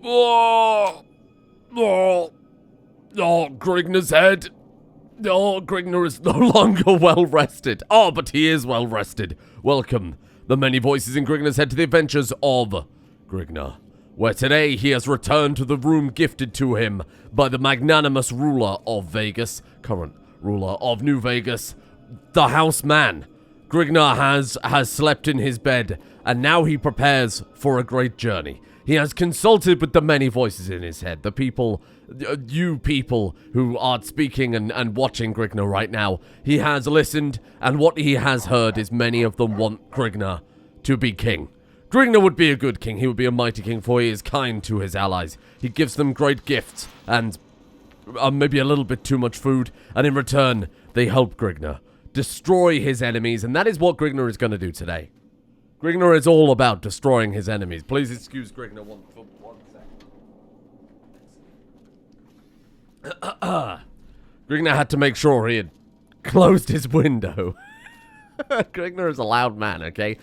Oh, oh, oh, Grignr's head. Oh, Grignr is no longer well rested. Oh, but he is well rested. Welcome, the many voices in Grignr's head, to the adventures of Grignr, where today he has returned to the room gifted to him by the magnanimous ruler of Vegas, current ruler of New Vegas, the House Man. Grignr has slept in his bed, and now he prepares for a great journey. He has consulted with the many voices in his head, the people, you people who are speaking and watching Grignr right now. He has listened, and what he has heard is many of them want Grignr to be king. Grignr would be a good king. He would be a mighty king, for he is kind to his allies. He gives them great gifts, and maybe a little bit too much food, and in return, they help Grignr destroy his enemies, and that is what Grignr is going to do today. Grignr is all about destroying his enemies. Please excuse Grignr for 1 second. Grignr had to make sure he had closed his window. Grignr is a loud man, okay?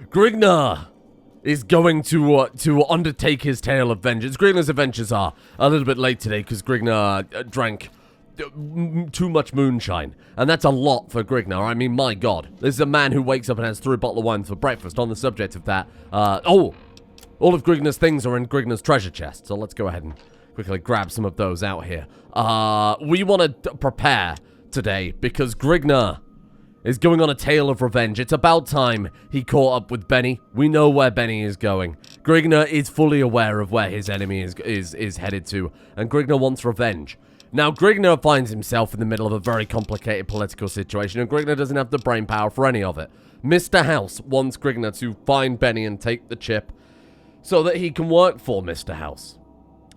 Grignr is going to undertake his tale of vengeance. Grignr's adventures are a little bit late today because Grignr drank too much moonshine, and that's a lot for Grignr. I mean, my god, this is a man who wakes up and has 3 bottles of wine for breakfast. On the subject of that, all of Grignr's things are in Grignr's treasure chest, so let's go ahead and quickly grab some of those out here. We want to prepare today because Grignr is going on a tale of revenge. It's about time he caught up with Benny. We know where Benny is going. Grignr is fully aware of where his enemy is headed to, and Grignr wants revenge. Now, Grignr finds himself in the middle of a very complicated political situation, and Grignr doesn't have the brain power for any of it. Mr. House wants Grignr to find Benny and take the chip so that he can work for Mr. House.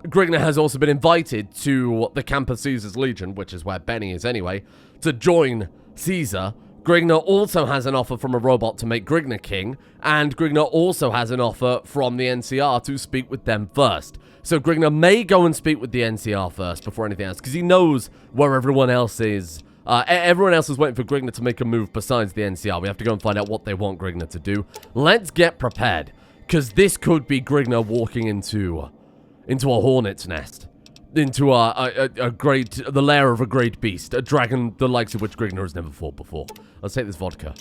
Grignr has also been invited to the camp of Caesar's Legion, which is where Benny is anyway, to join Caesar. Grignr also has an offer from a robot to make Grignr king, and Grignr also has an offer from the NCR to speak with them first. So Grignr may go and speak with the NCR first before anything else, because he knows where everyone else is. Everyone else is waiting for Grignr to make a move besides the NCR. We have to go and find out what they want Grignr to do. Let's get prepared, because this could be Grignr walking into a hornet's nest, into the lair of a great beast, a dragon the likes of which Grignr has never fought before. Let's take this vodka.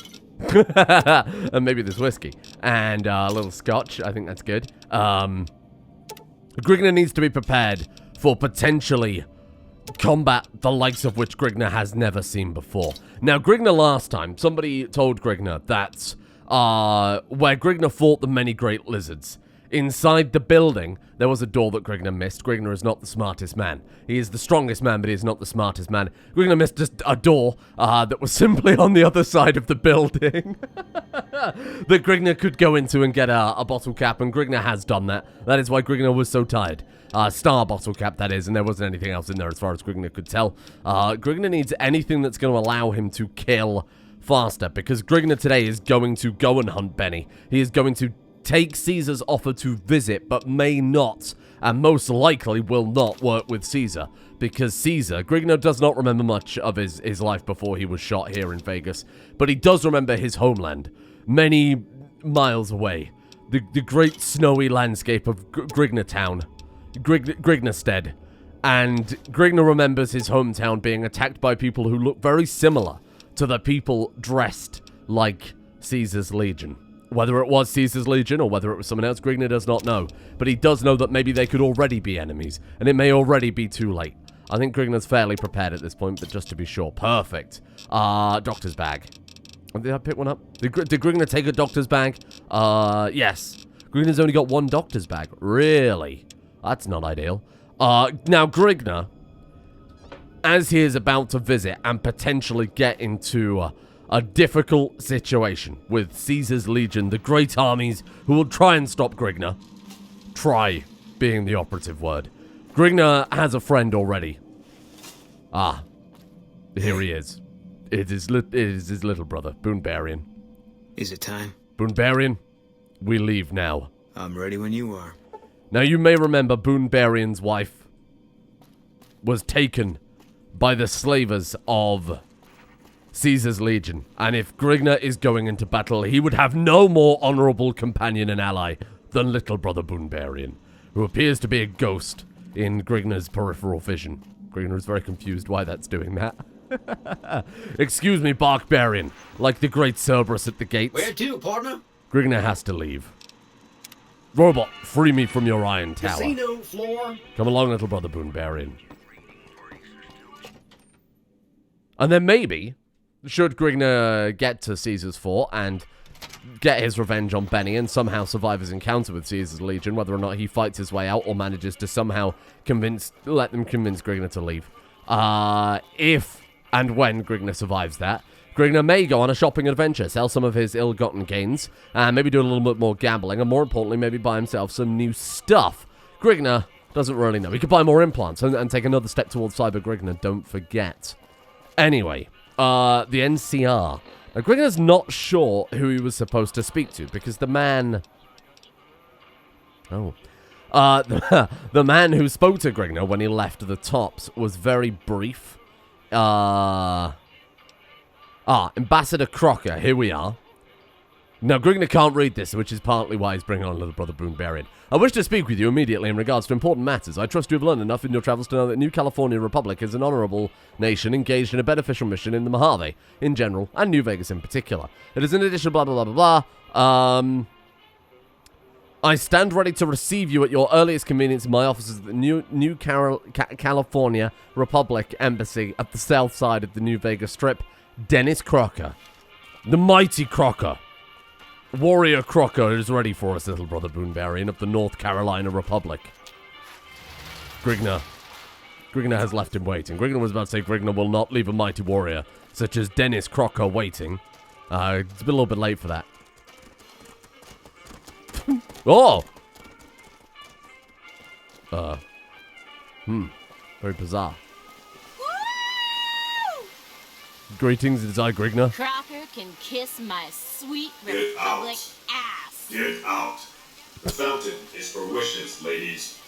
And maybe this whiskey. And a little scotch. I think that's good. Grignr needs to be prepared for potentially combat the likes of which Grignr has never seen before. Now, Grignr last time, somebody told Grignr that where Grignr fought the many great lizards, inside the building, there was a door that Grignr missed. Grignr is not the smartest man. He is the strongest man, but he is not the smartest man. Grignr missed just a door that was simply on the other side of the building that Grignr could go into and get a bottle cap, and Grignr has done that. That is why Grignr was so tired. Star bottle cap, that is, and there wasn't anything else in there as far as Grignr could tell. Grignr needs anything that's going to allow him to kill faster, because Grignr today is going to go and hunt Benny. He is going to take Caesar's offer to visit, but may not, and most likely will not work with Caesar, because Caesar, Grignr does not remember much of his life before he was shot here in Vegas, but he does remember his homeland, many miles away, the great snowy landscape of Grignr Town, Grignrstead, and Grignr remembers his hometown being attacked by people who look very similar to the people dressed like Caesar's Legion. Whether it was Caesar's Legion or whether it was someone else, Grignr does not know. But he does know that maybe they could already be enemies, and it may already be too late. I think Grignr's fairly prepared at this point, but just to be sure. Perfect. Doctor's bag. Did I pick one up? Did Grignr take a doctor's bag? Yes. Grignr's only got 1 doctor's bag. Really? That's not ideal. Now, Grignr, as he is about to visit and potentially get into a difficult situation with Caesar's Legion, the great armies who will try and stop Grignr. Try being the operative word. Grignr has a friend already. Here he is. It is his little brother, Barbarian. Is it time? Barbarian, we leave now. I'm ready when you are. Now, you may remember Barbarian's wife was taken by the slavers of Caesar's Legion, and if Grignr is going into battle, he would have no more honorable companion and ally than little brother Barbarian. who appears to be a ghost in Grignor's peripheral vision. Grignr is very confused why that's doing that. Excuse me, barbarian. Like the great Cerberus at the gates. Where to, partner? Grignr has to leave. Robot, free me from your iron tower. Casino floor. Come along, little brother Barbarian. And then maybe, should Grignr get to Caesar's fort and get his revenge on Benny and somehow survive his encounter with Caesar's Legion, whether or not he fights his way out or manages to somehow let them convince Grignr to leave. If and when Grignr survives that, Grignr may go on a shopping adventure, sell some of his ill-gotten gains, and maybe do a little bit more gambling, and more importantly, maybe buy himself some new stuff. Grignr doesn't really know. He could buy more implants and take another step towards Cyber Grignr, don't forget. Anyway, the NCR. Now, Grignor's not sure who he was supposed to speak to, because the man... Oh. The man who spoke to Grignr when he left the Tops was very brief. Ambassador Crocker, here we are. Now, Grignr can't read this, which is partly why he's bringing on little brother Barbarian. I wish to speak with you immediately in regards to important matters. I trust you have learned enough in your travels to know that New California Republic is an honorable nation engaged in a beneficial mission in the Mojave, in general, and New Vegas in particular. It is in addition, blah, blah, blah, blah, blah. I stand ready to receive you at your earliest convenience in my offices at the New California Republic Embassy at the south side of the New Vegas Strip. Dennis Crocker. The mighty Crocker. Warrior Crocker is ready for us, little brother Barbarian of the North Carolina Republic. Grignr has left him waiting. Grignr was about to say Grignr will not leave a mighty warrior, such as Dennis Crocker, waiting. It's been a little bit late for that. Oh! Very bizarre. Greetings, it is I, Grignr. Crocker can kiss my sweet Republic ass. Get out. The fountain is for wishes, ladies.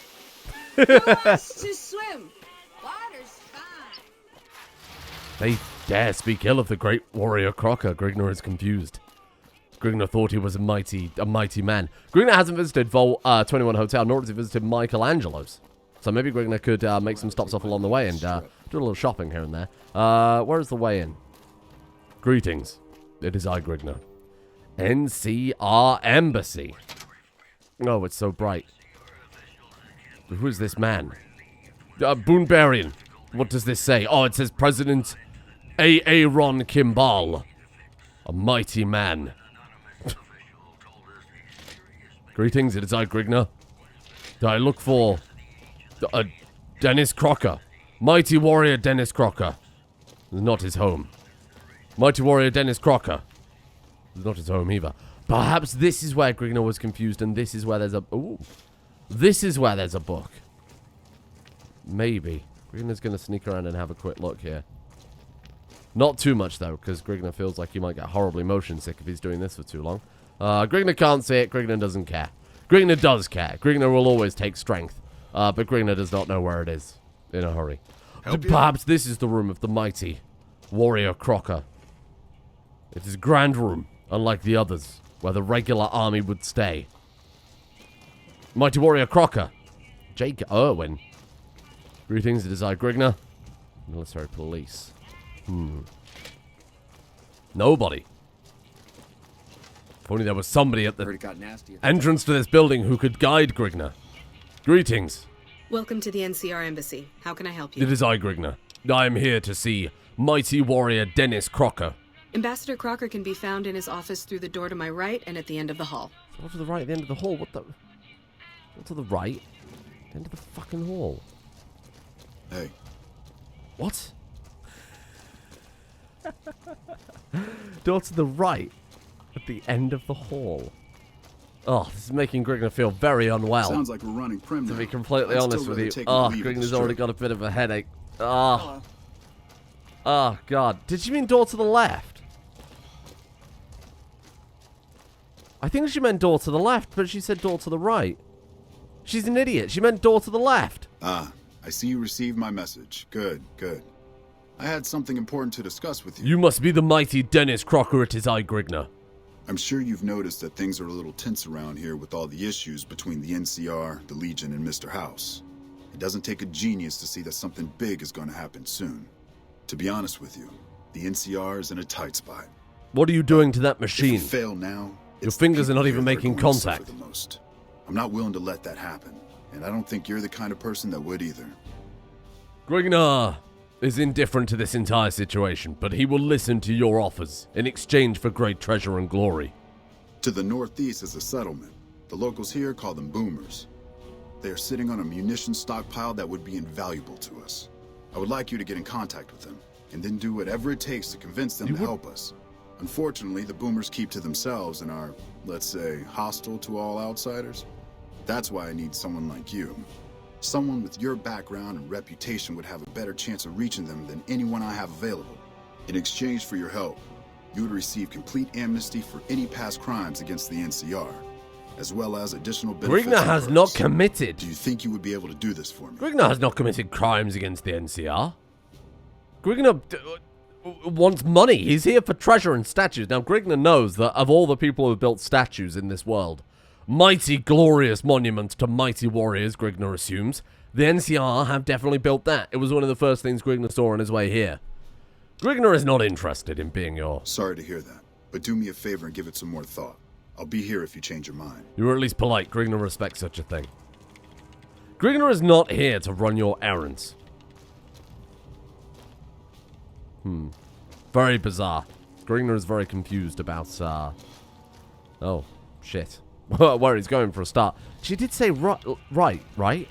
Who wants to swim? Water's fine. They dare speak ill of the great warrior Crocker. Grignr is confused. Grignr thought he was a mighty man. Grignr hasn't visited Vault 21 Hotel, nor has he visited Michelangelo's. So maybe Grignr could make some stops off along the way and do a little shopping here and there. Where is the way in? Greetings. It is I, Grignr. NCR Embassy. Oh, it's so bright. Who is this man? Barbarian. What does this say? Oh, it says President Aaron Kimball. A mighty man. Greetings, it is I, Grignr. I look for Dennis Crocker. Mighty warrior Dennis Crocker. Not his home. Mighty warrior Dennis Crocker. Not his home either. Perhaps this is where Grignr was confused, and this is where there's a... Ooh. This is where there's a book. Maybe. Grignor's going to sneak around and have a quick look here. Not too much, though, because Grignr feels like he might get horribly motion sick if he's doing this for too long. Grignr can't see it. Grignr doesn't care. Grignr does care. Grignr will always take strength. But Grignr does not know where it is in a hurry. Perhaps this is the room of the mighty warrior Crocker. It is a grand room, unlike the others, where the regular army would stay. Mighty warrior Crocker. Jake Irwin. Greetings, it is I, Grignr. Military police. Nobody. If only there was somebody at the entrance to this building who could guide Grignr. Greetings. Welcome to the NCR Embassy. How can I help you? It is I, Grignr. I am here to see mighty warrior Dennis Crocker. Ambassador Crocker can be found in his office through the door to my right and at the end of the hall. Door to the right, at the end of the hall? What the... Door to the right? The end of the fucking hall. Hey. What? Door to the right? At the end of the hall. Oh, this is making Grignr feel very unwell. Sounds like we're running prim now. To be completely honest with you. Oh, Grignor's already got a bit of a headache. Oh. Oh, God. Did she mean door to the left? I think she meant door to the left, but she said door to the right. She's an idiot. She meant door to the left. Ah, I see you received my message. Good, good. I had something important to discuss with you. You must be the mighty Dennis Crocker. It is I, Grignr. I'm sure you've noticed that things are a little tense around here with all the issues between the NCR, the Legion, and Mr. House. It doesn't take a genius to see that something big is going to happen soon. To be honest with you, the NCR is in a tight spot. What are you doing to that If machine? we fail now, Your it's the fingers are people not here even that are making going to suffer contact. the most. I'm not willing to let that happen, and I don't think you're the kind of person that would either. Grignr is indifferent to this entire situation, but he will listen to your offers in exchange for great treasure and glory. To the northeast is a settlement. The locals here call them boomers. They are sitting on a munition stockpile that would be invaluable to us. I would like you to get in contact with them, and then do whatever it takes to convince them to help us. Unfortunately, the boomers keep to themselves and are, let's say, hostile to all outsiders. That's why I need someone like you. Someone with your background and reputation would have a better chance of reaching them than anyone I have available. In exchange for your help, you would receive complete amnesty for any past crimes against the NCR, as well as additional benefits. Grignr and has perks. not committed. Do you think you would be able to do this for me? Grignr has not committed crimes against the NCR. Grignr wants money. He's here for treasure and statues. Now, Grignr knows that of all the people who have built statues in this world, mighty, glorious monuments to mighty warriors, Grignr assumes, the NCR have definitely built that. It was one of the first things Grignr saw on his way here. Grignr is not interested in being your... Sorry to hear that, but do me a favor and give it some more thought. I'll be here if you change your mind. You were at least polite. Grignr respects such a thing. Grignr is not here to run your errands. Very bizarre. Grignr is very confused about, oh, shit. Where he's going for a start. She did say right?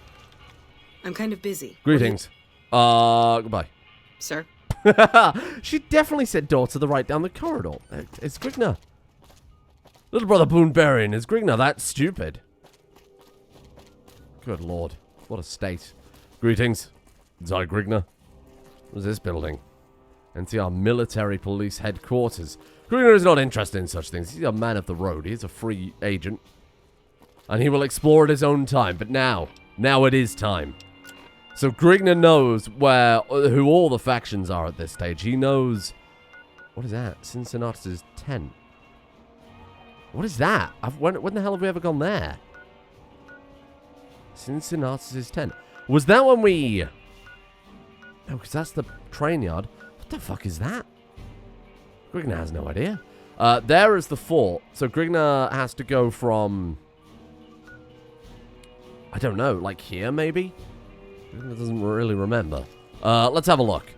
I'm kind of busy. Greetings. Goodbye. Sir? She definitely said door to the right down the corridor. It's Grignr. Little brother barbarian, is Grignr that stupid? Good lord. What a state. Greetings. Is I Grignr? What is this building? NCR Military Police Headquarters. Grignr is not interested in such things. He's a man of the road. He's a free agent. And he will explore at his own time. But now it is time. So Grignr knows who all the factions are at this stage. He knows... What is that? Cincinnatus's tent. What is that? When the hell have we ever gone there? Cincinnatus's tent. Was that when we... No, because that's the train yard. What the fuck is that? Grignr has no idea. There is the fort. So Grignr has to go from... I don't know, like here maybe? Grignr doesn't really remember. Let's have a look.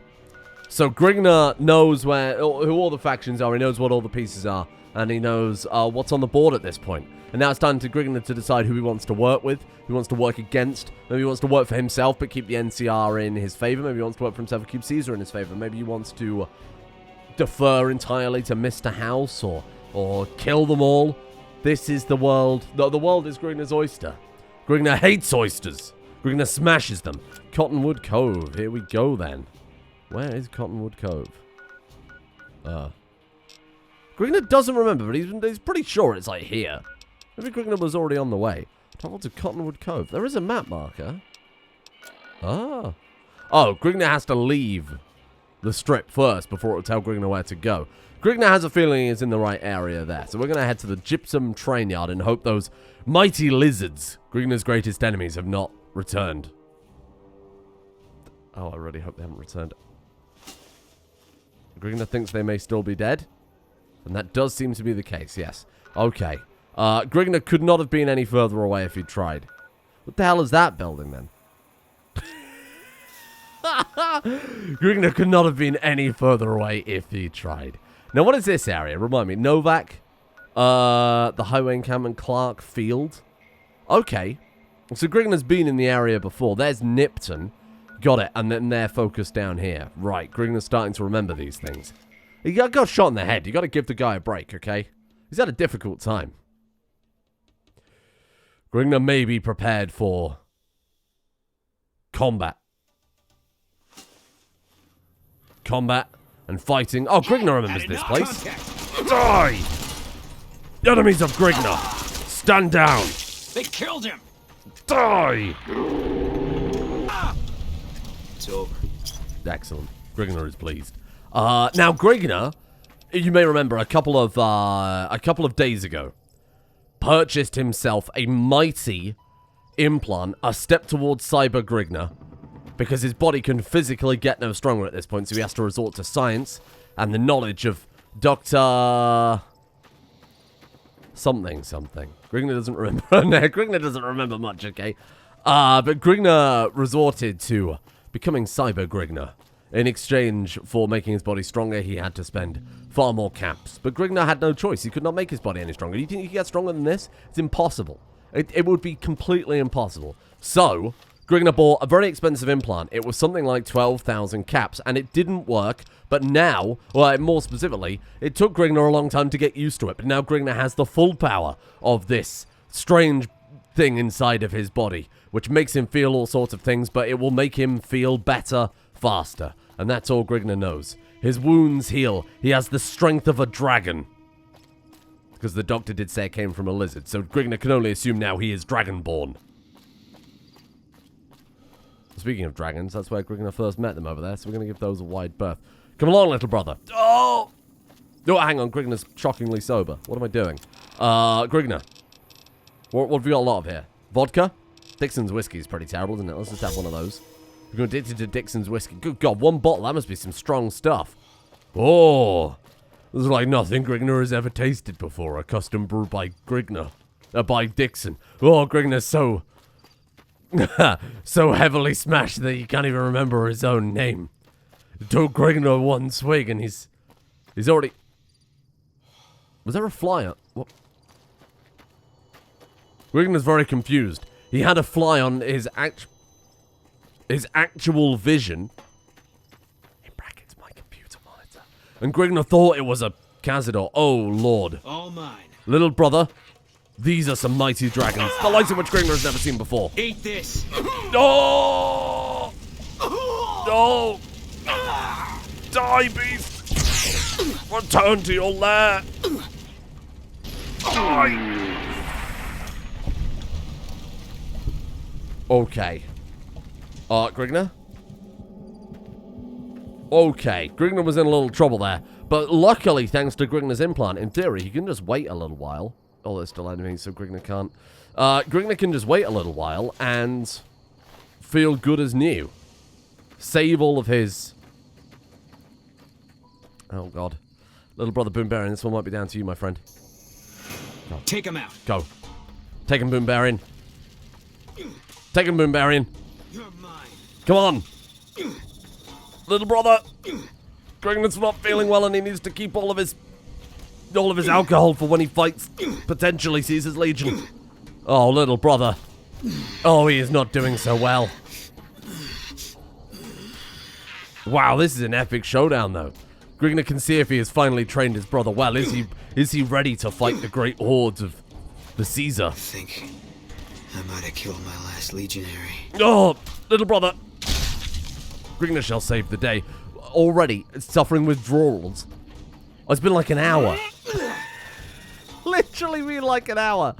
So Grignr knows who all the factions are. He knows what all the pieces are. And he knows what's on the board at this point. And now it's time to Grignr to decide who he wants to work with, who he wants to work against. Maybe he wants to work for himself but keep the NCR in his favor. Maybe he wants to work for himself and keep Caesar in his favor. Maybe he wants to defer entirely to Mr. House or kill them all. This is the world. The world is Grignr's oyster. Grignr hates oysters. Grignr smashes them. Cottonwood Cove. Here we go then. Where is Cottonwood Cove? Grignr doesn't remember, but he's pretty sure it's like here. Maybe Grignr was already on the way. Travel to Cottonwood Cove. There is a map marker. Oh, Grignr has to leave the strip first before it will tell Grignr where to go. Grignr has a feeling he's in the right area there. So we're going to head to the gypsum train yard and hope those mighty lizards, Grignr's greatest enemies, have not returned. Oh, I really hope they haven't returned. Grignr thinks they may still be dead. And that does seem to be the case, yes. Okay. Grignr could not have been any further away if he'd tried. What the hell is that building, then? Grignr could not have been any further away if he tried. Now, what is this area? Remind me. Novak, the highway encampment, Clark Field. Okay. So Grignr's been in the area before. There's Nipton. Got it. And then they're focused down here. Right. Grignr's starting to remember these things. He got shot in the head. You got to give the guy a break, okay? He's had a difficult time. Grignr may be prepared for combat. Combat and fighting. Oh, Grignr remembers this place. Die! Enemies of Grignr, stand down. They killed him. Die! It's over. Excellent. Grignr is pleased. Now, Grignr you may remember a couple of days ago, purchased himself a mighty implant, a step towards Cyber Grignr, because his body can physically get no stronger at this point, so he has to resort to science and the knowledge of Dr. something. Grignr doesn't remember. No, Grignr doesn't remember much, okay? But Grignr resorted to becoming Cyber Grignr. In exchange for making his body stronger, he had to spend far more caps. But Grignr had no choice. He could not make his body any stronger. Do you think he could get stronger than this? It's impossible. It would be completely impossible. So, Grignr bought a very expensive implant. It was something like 12,000 caps, and it didn't work. But now, well, more specifically, it took Grignr a long time to get used to it. But now Grignr has the full power of this strange thing inside of his body, which makes him feel all sorts of things, but it will make him feel better faster. And that's all Grignr knows. His wounds heal. He has the strength of a dragon. Because the doctor did say it came from a lizard, so Grignr can only assume now he is dragonborn. Speaking of dragons, that's where Grignr first met them over there, so we're going to give those a wide berth. Come along, little brother. Oh! Oh, hang on, Grignr's shockingly sober. What am I doing? Grignr. What have we got a lot of here? Vodka? Dixon's whiskey is pretty terrible, isn't it? Let's just have one of those. We're addicted to Dixon's whiskey. Good God, one bottle. That must be some strong stuff. Oh, this is like nothing Grignr has ever tasted before. A custom brew by Grignr. By Dixon. Oh, Grignr's so... so heavily smashed that he can't even remember his own name. It took Grignr one swig and he's already... Was there a fly up? What? Grignr's very confused. He had a fly on his actual vision, in brackets, my computer monitor, and Grignr thought it was a Cazador. Oh, Lord. All mine. Little brother, these are some mighty dragons, the likes of which Grignr has never seen before. Eat this. No! No! Die, beast! Return to your lair! Die! Okay. Grignr? Okay, Grignr was in a little trouble there. But luckily, thanks to Grignr's implant, in theory, he can just wait a little while. Oh, there's still enemies, so Grignr can't. Grignr can just wait a little while and feel good as new. Save all of his... Oh, God. Little brother Barbarian, this one might be down to you, my friend. Go. Take him out. Go. Take him, Barbarian. Take him, Barbarian. You're mine. Come on. Little brother. Grignr's not feeling well and he needs to keep all of his alcohol for when he fights, potentially sees his legion. Oh, little brother. Oh, he is not doing so well. Wow, this is an epic showdown, though. Grignr can see if he has finally trained his brother well. Is he ready to fight the great hordes of the Caesar? I think I might have killed my last legionary. Oh, little brother. Grignr shall save the day. Already suffering withdrawals. Oh, it's been like an hour. Literally been like an hour.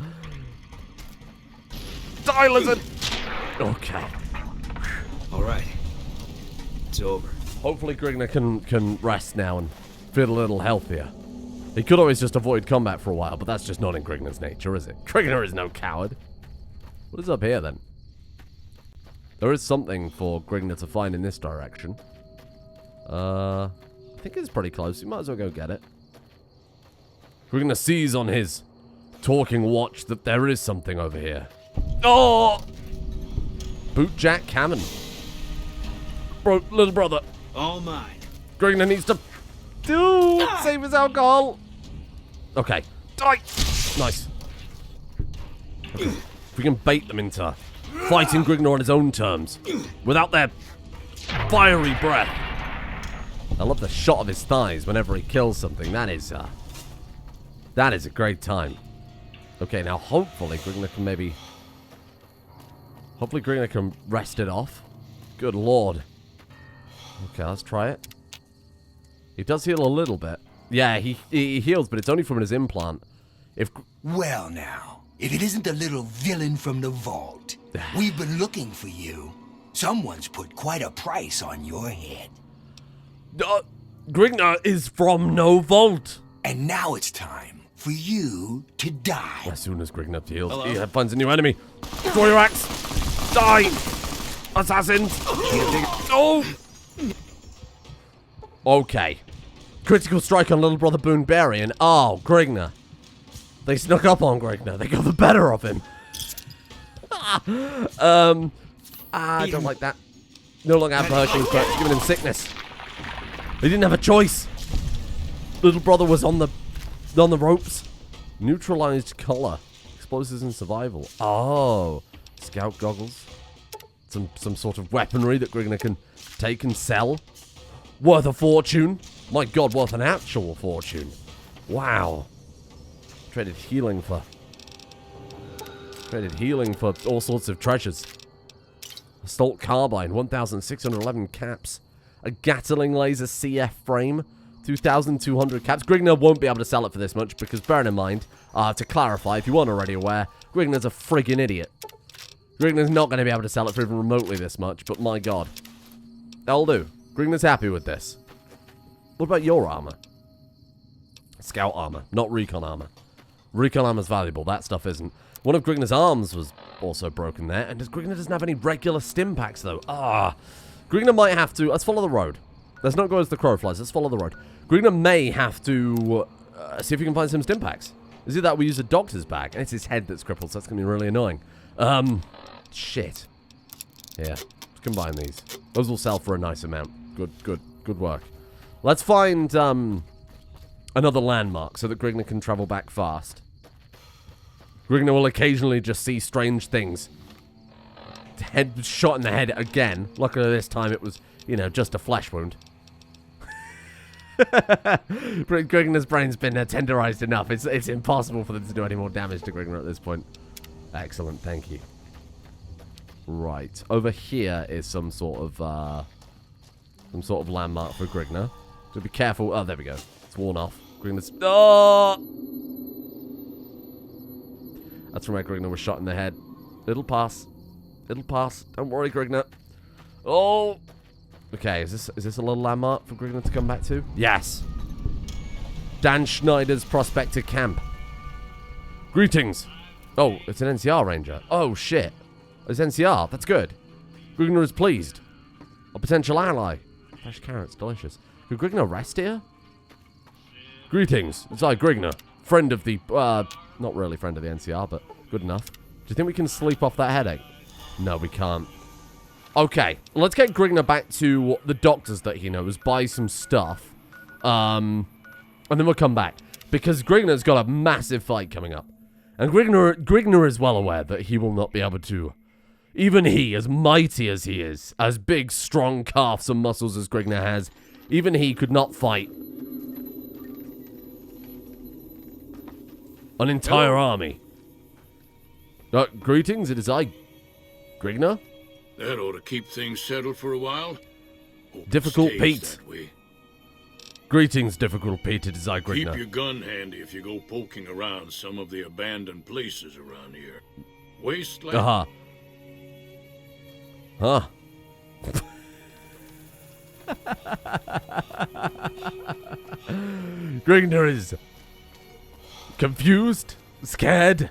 Die, lizard. Okay. All right. It's over. Hopefully Grignr can rest now and feel a little healthier. He could always just avoid combat for a while, but that's just not in Grignr's nature, is it? Grignr is no coward. What is up here, then? There is something for Grignr to find in this direction. I think it's pretty close. You might as well go get it. Grignr sees on his talking watch that there is something over here. Oh! Bootjack cannon. Bro, little brother. All mine. Grignr needs to save his alcohol. Okay. Die. Nice. Okay. If we can bait them into fighting Grignr on his own terms, without their fiery breath. I love the shot of his thighs whenever he kills something. That is a great time. Okay, now hopefully Grignr can maybe... Hopefully Grignr can rest it off. Good lord. Okay, let's try it. He does heal a little bit. Yeah, he heals, but it's only from his implant. Well now, if it isn't the little villain from the vault, we've been looking for you. Someone's put quite a price on your head. Grignr is from no vault. And now it's time for you to die. As soon as Grignr heals, he finds a new enemy. Draw your axe. Die, assassins. Oh. Okay. Critical strike on little brother Barbarian. Oh, Grignr. They snuck up on Grignr. They got the better of him. I don't like that. No longer have hurting, but giving him sickness. They didn't have a choice. Little brother was on the ropes. Neutralized color. Explosives and survival. Oh. Scout goggles. Some sort of weaponry that Grignr can take and sell. Worth a fortune. My god, worth an actual fortune. Wow. Traded healing for all sorts of treasures. Assault carbine, 1,611 caps. A Gatling laser CF frame, 2,200 caps. Grignr won't be able to sell it for this much because, bearing in mind, to clarify, if you weren't already aware, Grignr's a friggin' idiot. Grignr's not going to be able to sell it for even remotely this much, but my god. That'll do. Grignr's happy with this. What about your armor? Scout armor, not recon armor. Recon armor's valuable, that stuff isn't. One of Grignr's arms was also broken there, and Grignr doesn't have any regular stim packs, though. Grignr might have to... Let's follow the road. Let's not go as the crow flies. Let's follow the road. Grignr may have to see if we can find some stim packs. Is it that we use a doctor's bag? And it's his head that's crippled, so that's going to be really annoying. Shit. Yeah, let's combine these. Those will sell for a nice amount. Good work. Let's find another landmark so that Grignr can travel back fast. Grignr will occasionally just see strange things. Head shot in the head again. Luckily this time it was, you know, just a flesh wound. Grignr's brain's been tenderized enough. It's impossible for them to do any more damage to Grignr at this point. Excellent, thank you. Right, over here is some sort of landmark for Grignr. So be careful. Oh, there we go. It's worn off. Grignr's... Oh! That's from where Grignr was shot in the head. It'll pass. It'll pass. Don't worry, Grignr. Oh! Okay, is this a little landmark for Grignr to come back to? Yes! Dan Schneider's Prospector Camp. Greetings! Oh, it's an NCR ranger. Oh, shit. It's NCR. That's good. Grignr is pleased. A potential ally. Fresh carrots. Delicious. Could Grignr rest here? Greetings. It's I, Grignr. Friend of the... not really friend of the NCR, but good enough. Do you think we can sleep off that headache? No, we can't. Okay, let's get Grignr back to the doctors that he knows, buy some stuff, and then we'll come back. Because Grignr's got a massive fight coming up. And Grignr is well aware that he will not be able to... Even he, as mighty as he is, as big, strong calves and muscles as Grignr has, even he could not fight an entire army. Greetings, it is I, Grignr. That ought to keep things settled for a while. Hope Difficult it stays Pete. that way. Greetings, Difficult Pete, it is I, Grignr. Keep your gun handy if you go poking around some of the abandoned places around here. Wasteland. Huh. Grignr is confused, scared,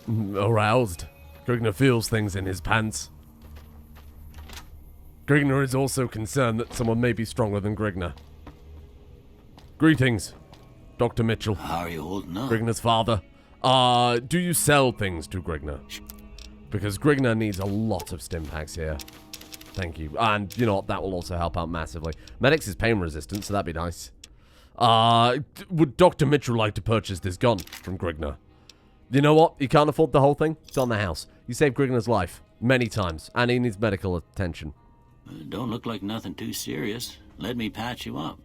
aroused. Grignr feels things in his pants. Grignr is also concerned that someone may be stronger than Grignr. Greetings, Dr. Mitchell. How are you holding up? Grignr's father. Do you sell things to Grignr? Because Grignr needs a lot of stim packs here. Thank you. And, you know what, that will also help out massively. Medics is pain resistant, so that'd be nice. Would Dr. Mitchell like to purchase this gun from Grignr? You know what? You can't afford the whole thing. It's on the house. You saved Grignr's life many times, and he needs medical attention. Don't look like nothing too serious. Let me patch you up.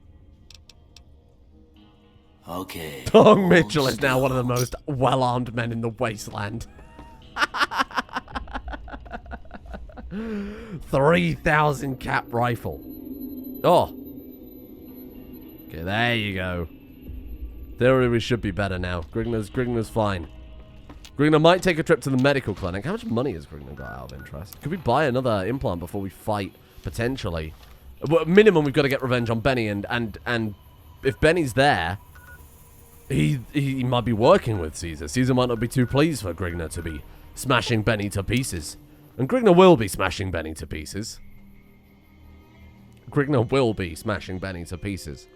Okay. Dong Mitchell is now one of the most well-armed men in the wasteland. 3,000 cap rifle. Oh. Okay, there you go. Theory we should be better now. Grignr's fine. Grignr might take a trip to the medical clinic. How much money has Grignr got out of interest? Could we buy another implant before we fight, potentially, Well, minimum, we've got to get revenge on Benny, and if Benny's there, he might be working with Caesar. Caesar might not be too pleased for Grignr to be smashing Benny to pieces. And Grignr will be smashing Benny to pieces. Grignr will be smashing Benny to pieces.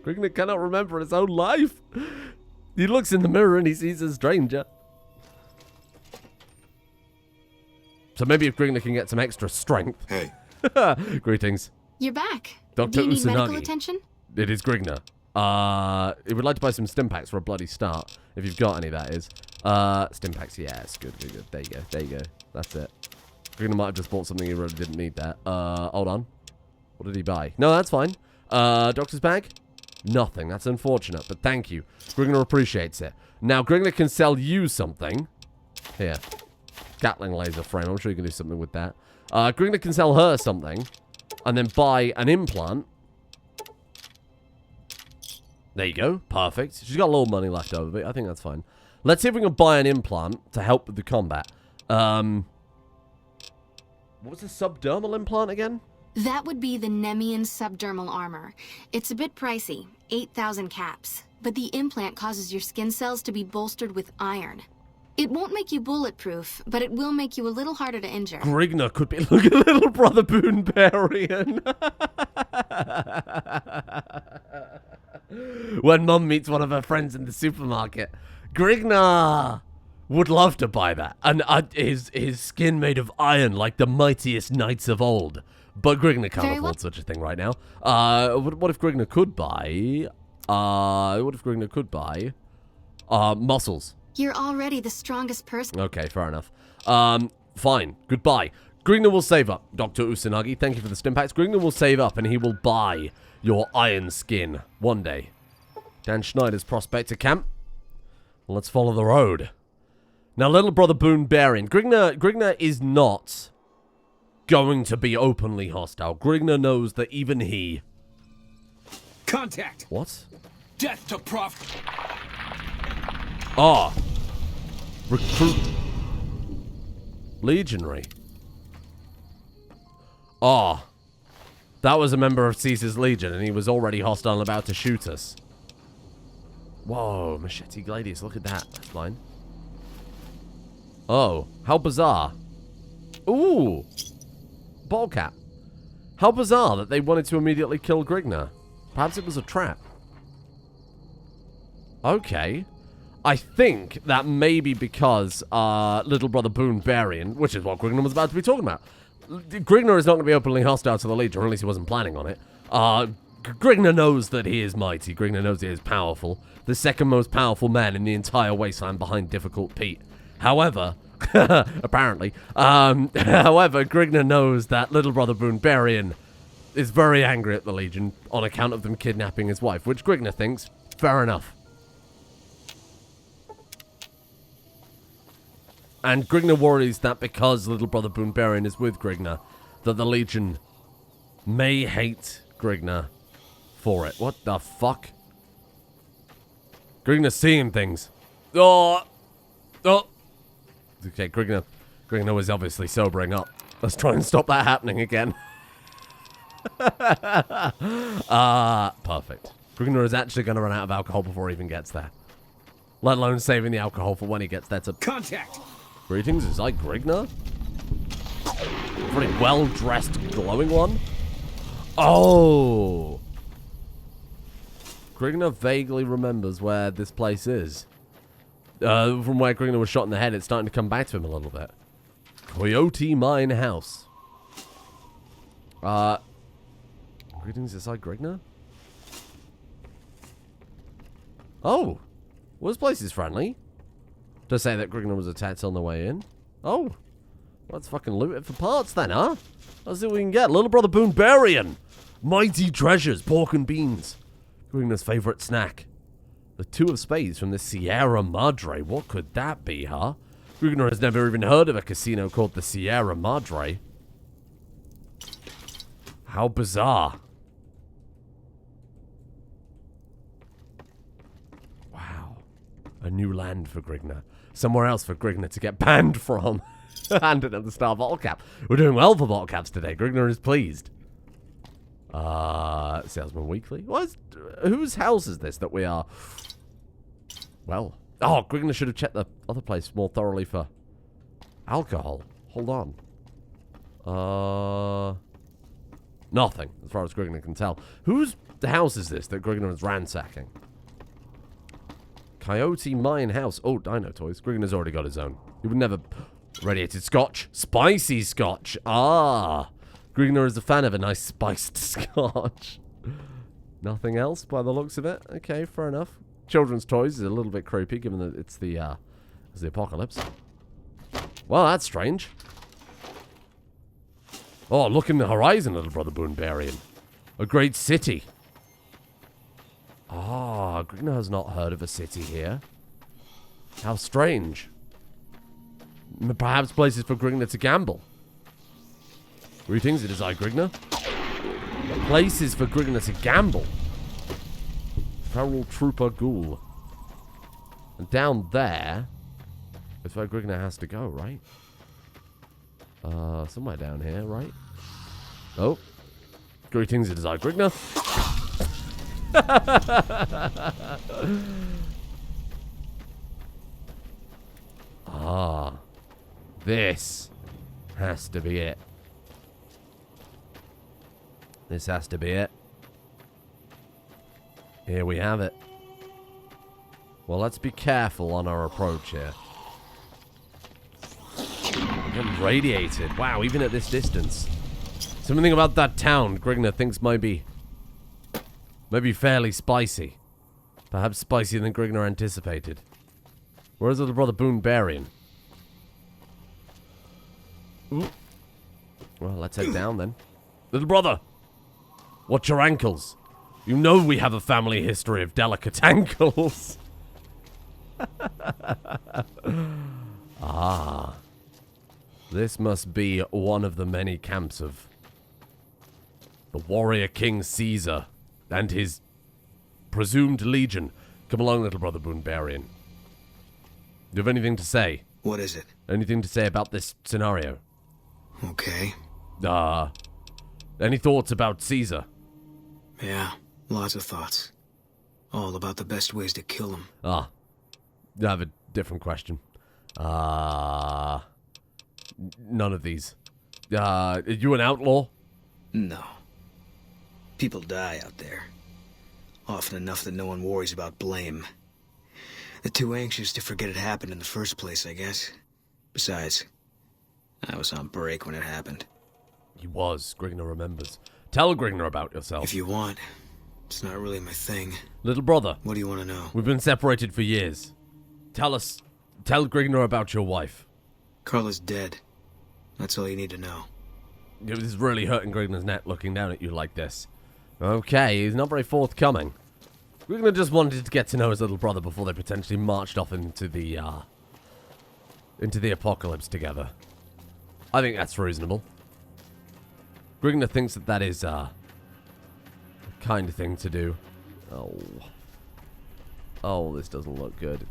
Grignr cannot remember his own life. He looks in the mirror and he sees a stranger. So maybe if Grignr can get some extra strength. Hey. Greetings. Greetings. You're back. Dr. Do you need medical Usanagi. attention? It is Grignr. He would like to buy some stim packs for a bloody start. If you've got any, that is. Stim packs, yes. Good. There you go. That's it. Grignr might have just bought something he really didn't need there. Hold on. What did he buy? No, that's fine. Doctor's bag? Nothing. That's unfortunate, but thank you. Grignr appreciates it. Now, Grignr can sell you something. Here. Gatling laser frame. I'm sure you can do something with that. Grignr can sell her something. And then buy an implant. There you go. Perfect. She's got a little money left over, but I think that's fine. Let's see if we can buy an implant to help with the combat. What was the subdermal implant again? That would be the Nemian subdermal armor. It's a bit pricey, 8,000 caps, but the implant causes your skin cells to be bolstered with iron. It won't make you bulletproof, but it will make you a little harder to injure. Grignr could be like a little brother barbarian. When Mum meets one of her friends in the supermarket, Grignr would love to buy that. And his skin made of iron like the mightiest knights of old. But Grignr can't afford such a thing right now. What if Grignr could buy... muscles? You're already the strongest person. Okay, fair enough. Fine. Goodbye. Grignr will save up. Dr. Usanagi, thank you for the stim packs. Grignr will save up and he will buy your iron skin one day. Dan Schneider's Prospector Camp. Let's follow the road. Now, little brother barbarian. Grignr is not going to be openly hostile. Grignr knows that even he... Contact! What? Death to Prof... Ah. Recruit. Legionary. Ah. That was a member of Caesar's Legion, and he was already hostile and about to shoot us. Whoa, Machete Gladius, look at that. That's fine. Oh, how bizarre. Ooh. Ball cap. How bizarre that they wanted to immediately kill Grignr. Perhaps it was a trap. Okay. I think that may be because little brother barbarian, which is what Grignr was about to be talking about. Grignr is not going to be openly hostile to the Legion, or at least he wasn't planning on it. Grignr knows that he is mighty. Grignr knows he is powerful. The second most powerful man in the entire wasteland behind Difficult Pete. However, apparently, Grignr knows that little brother barbarian is very angry at the Legion on account of them kidnapping his wife, which Grignr thinks, fair enough. And Grignr worries that because little brother barbarian is with Grignr, that the Legion may hate Grignr for it. What the fuck? Grignr's seeing things. Oh! Okay, Grignr was obviously sobering up. Let's try and stop that happening again. Perfect. Grignr is actually going to run out of alcohol before he even gets there. Let alone saving the alcohol for when he gets there to... Contact! Greetings, is I Grignr? Pretty well-dressed, glowing one? Oh! Grignr vaguely remembers where this place is. From where Grignr was shot in the head, it's starting to come back to him a little bit. Coyote Mine House. Greetings, is I Grignr? Oh! Well, this place is friendly. To say that Grignr was attacked on the way in. Oh. Let's fucking loot it for parts then, huh? Let's see what we can get. Little brother barbarian. Mighty treasures, pork and beans. Grignr's favorite snack. The two of spades from the Sierra Madre. What could that be, huh? Grignr has never even heard of a casino called the Sierra Madre. How bizarre. Wow. A new land for Grignr. Somewhere else for Grignr to get banned from. And another star bottle cap. We're doing well for bottle caps today. Grignr is pleased. Salesman Weekly. Whose house is this that we are? Well, oh, Grignr should have checked the other place more thoroughly for alcohol. Hold on. Nothing, as far as Grignr can tell. Whose house is this that Grignr is ransacking? Coyote Mine House. Oh, Dino Toys. Grignor's already got his own. He would never... Radiated scotch. Spicy scotch. Ah. Grignr is a fan of a nice spiced scotch. Nothing else by the looks of it. Okay, fair enough. Children's toys is a little bit creepy, given that it's the apocalypse. Well, that's strange. Oh, look in the horizon, little brother Barbarian. A great city. Ah, Grignr has not heard of a city here. How strange. Perhaps places for Grignr to gamble. Greetings, it is I, Grignr. Places for Grignr to gamble. Feral Trooper Ghoul. And down there is where Grignr has to go, right? Somewhere down here, right? Oh. Greetings, it is I, Grignr. Ah. This has to be it. This has to be it. Here we have it. Well, let's be careful on our approach here. I'm radiated. Wow, even at this distance. Something about that town Grignr thinks might be fairly spicy. Perhaps spicier than Grignr anticipated. Where's little brother Barbarian? Ooh. Well, let's head down then. Little brother! Watch your ankles. You know we have a family history of delicate ankles. Ah. This must be one of the many camps of the warrior king Caesar and his presumed legion. Come along, little brother Barbarian. Do you have anything to say? What is it? Anything to say about this scenario? Okay. Any thoughts about Caesar? Yeah, lots of thoughts. All about the best ways to kill him. I have a different question. None of these. Are you an outlaw? No. People die out there. Often enough that no one worries about blame. They're too anxious to forget it happened in the first place, I guess. Besides, I was on break when it happened. He was. Grignr remembers. Tell Grignr about yourself. If you want. It's not really my thing. Little brother. What do you want to know? We've been separated for years. Tell Grignr about your wife. Carla's dead. That's all you need to know. This is really hurting Grignr's neck looking down at you like this. Okay, he's not very forthcoming. Grignr just wanted to get to know his little brother before they potentially marched off into the apocalypse together. I think that's reasonable. Grignr thinks that is the kind of thing to do. Oh, this doesn't look good.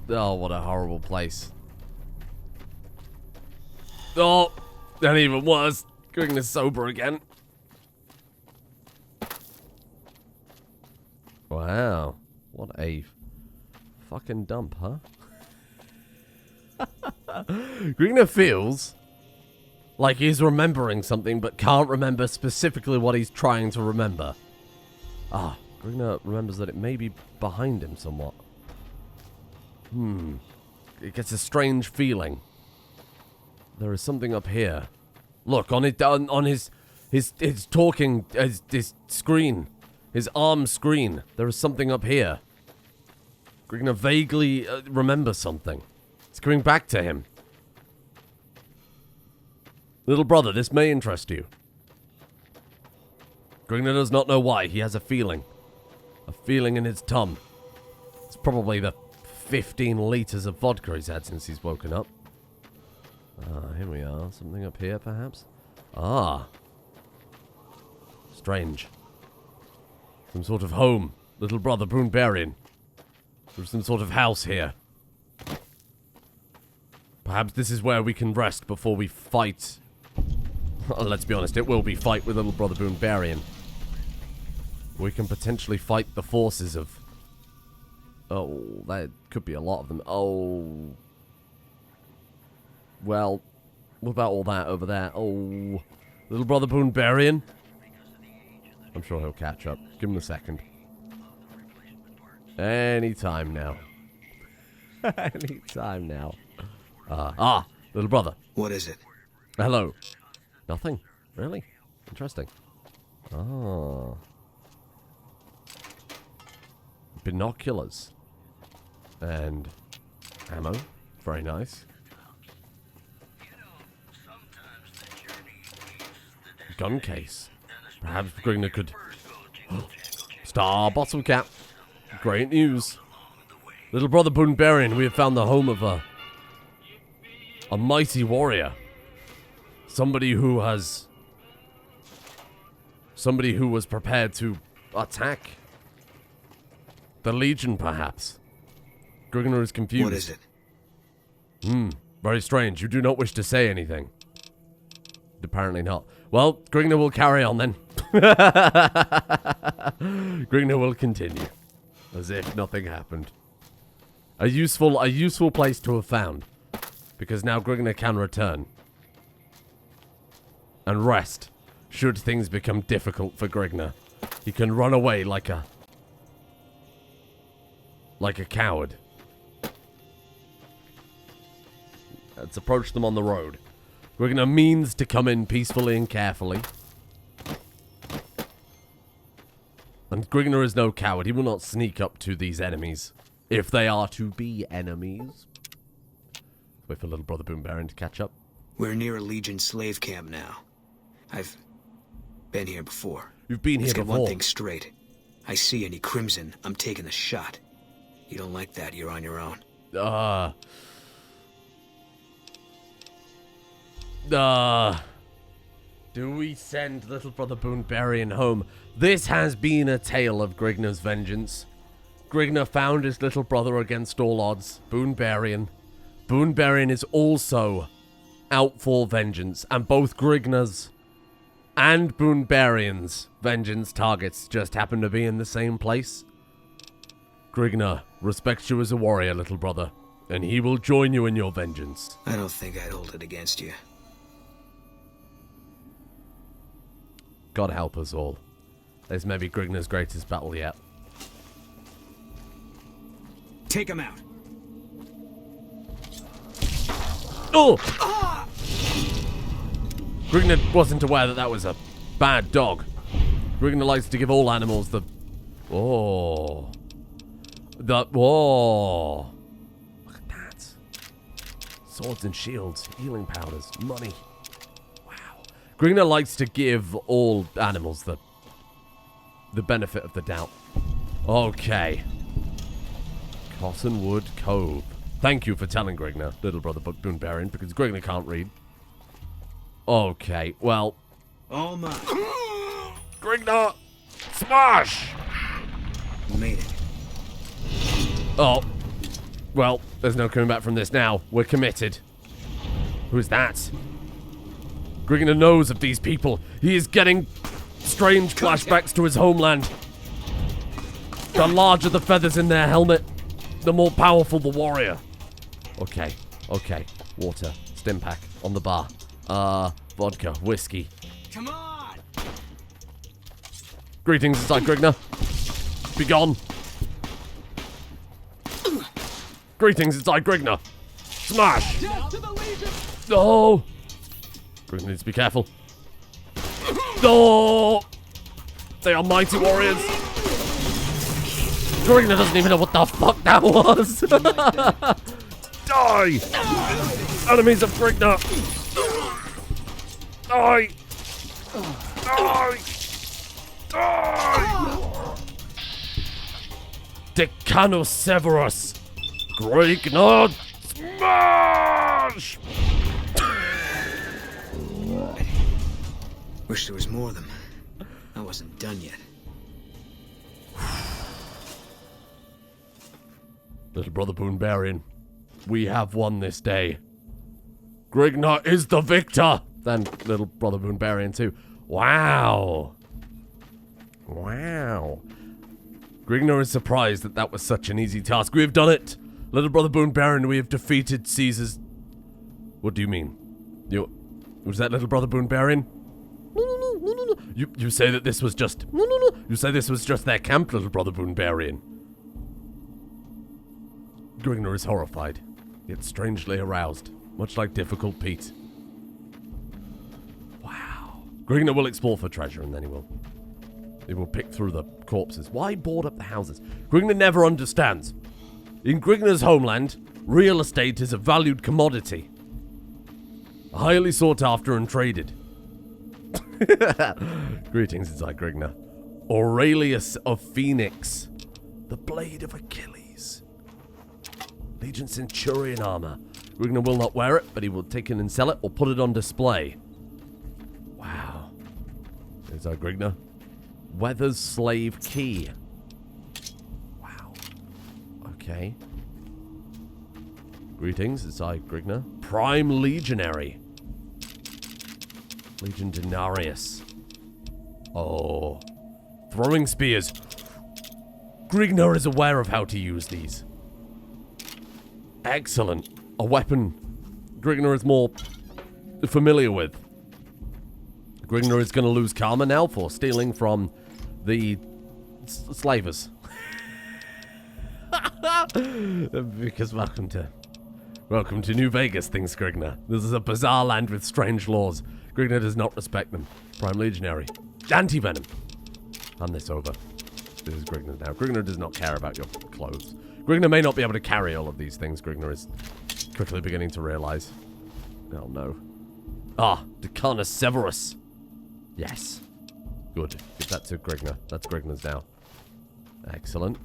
Oh, what a horrible place. Oh, and even worse, Grignr's sober again. Wow, what a fucking dump, huh? Grignr feels like he's remembering something, but can't remember specifically what he's trying to remember. Grignr remembers that it may be behind him somewhat. It gets a strange feeling. There is something up here. Look, on his talking, his screen, his arm screen, there is something up here. Grignr vaguely remembers something. It's coming back to him. Little brother, this may interest you. Grignr does not know why. He has a feeling. A feeling in his tum. It's probably the 15 liters of vodka he's had since he's woken up. Here we are. Something up here, perhaps? Strange. Some sort of home. Little brother Barbarian. There's some sort of house here. Perhaps this is where we can rest before we fight Let's be honest, it will be fight with little brother barbarian. We can potentially fight the forces of... Oh, that could be a lot of them. Oh. Well, what about all that over there? Oh, little brother barbarian. I'm sure he'll catch up. Give him a second. Anytime now. Anytime now. Little brother. What is it? Hello. Nothing. Really? Interesting. Oh. Binoculars. And ammo. Very nice. Gun case. Perhaps Grignr could... Star bottle cap. Great news. Little brother barbarian, we have found the home of a mighty warrior. Somebody who was prepared to attack the Legion, perhaps. Grignr is confused. What is it? Very strange. You do not wish to say anything. Apparently not. Well, Grignr will carry on then. Grignr will continue. As if nothing happened. A useful place to have found. Because now Grignr can return. And rest. Should things become difficult for Grignr. He can run away like a coward. Let's approach them on the road. Grignr means to come in peacefully and carefully. And Grignr is no coward. He will not sneak up to these enemies. If they are to be enemies. Wait for little brother barbarian to catch up. We're near a Legion slave camp now. I've been here before. You've been here Let's before. get one thing straight. I see any crimson, I'm taking the shot. You don't like that, you're on your own. Do we send little brother barbarian home? This has been a tale of Grignr's vengeance. Grignr found his little brother against all odds. Barbarian. Barbarian is also out for vengeance. And both Grignr's and Barbarian's vengeance targets just happen to be in the same place. Grignr respects you as a warrior, little brother. And he will join you in your vengeance. I don't think I'd hold it against you. God help us all. This may be Grignr's greatest battle yet. Take him out. Oh! Grignr wasn't aware that that was a bad dog. Grignr likes to give all animals the... Oh. Oh. Look at that. Swords and shields, healing powders, money. Wow. Grignr likes to give all animals the benefit of the doubt. Okay. Cottonwood Cove. Thank you for telling Grignr, little brother barbarian, because Grignr can't read. Okay, well... All mine. Grignr! Smash! Made it. Oh. Well, there's no coming back from this now. We're committed. Who's that? Grignr knows of these people. He is getting strange flashbacks to his homeland. The larger the feathers in their helmet, the more powerful the warrior. Okay, okay. Water, stim pack, on the bar. Vodka, whiskey. Come on! Greetings inside Grignr. Be gone. Greetings inside Grignr. Smash! No! Grignr needs to be careful. No! They are mighty warriors. Grignr doesn't even know what the fuck that was. Die! Enemies of Grignr! Die! Die! Die! Decanus Severus! Grignr! Smash! Wish there was more of them. I wasn't done yet. Little brother barbarian, we have won this day. Grignr is the victor! And little brother Barbarian too. Wow. Wow. Grignr is surprised that that was such an easy task. We have done it. Little brother Barbarian, we have defeated Caesar's... What do you mean? Was that little brother Barbarian? No. You say that this was just... No. You say this was just their camp, little brother Barbarian. Grignr is horrified, yet strangely aroused, much like difficult Pete. Wow. Grignr will explore for treasure, and then he will pick through the corpses. Why board up the houses? Grignr never understands. In Grignr's homeland, real estate is a valued commodity. Highly sought after and traded. Greetings inside Grignr. Aurelius of Phoenix. The blade of Achilles. Legion Centurion armor. Grignr will not wear it, but he will take it and sell it or put it on display. Wow. There's our Grignr. Weather's Slave Key. Wow. Okay. Greetings, it's I, Grignr. Prime Legionary. Legion Denarius. Oh. Throwing spears. Grignr is aware of how to use these. Excellent. A weapon Grignr is more familiar with. Grignr is going to lose karma now for stealing from the slavers. Because welcome to New Vegas, thinks Grignr. This is a bizarre land with strange laws. Grignr does not respect them. Prime Legionary. Anti-venom. Hand this over. This is Grignr now. Grignr does not care about your clothes. Grignr may not be able to carry all of these things. Grignr is quickly beginning to realize. Oh no. Ah, Decana Severus. Yes. Good. Give that to Grignr. That's Grignr's now. Excellent.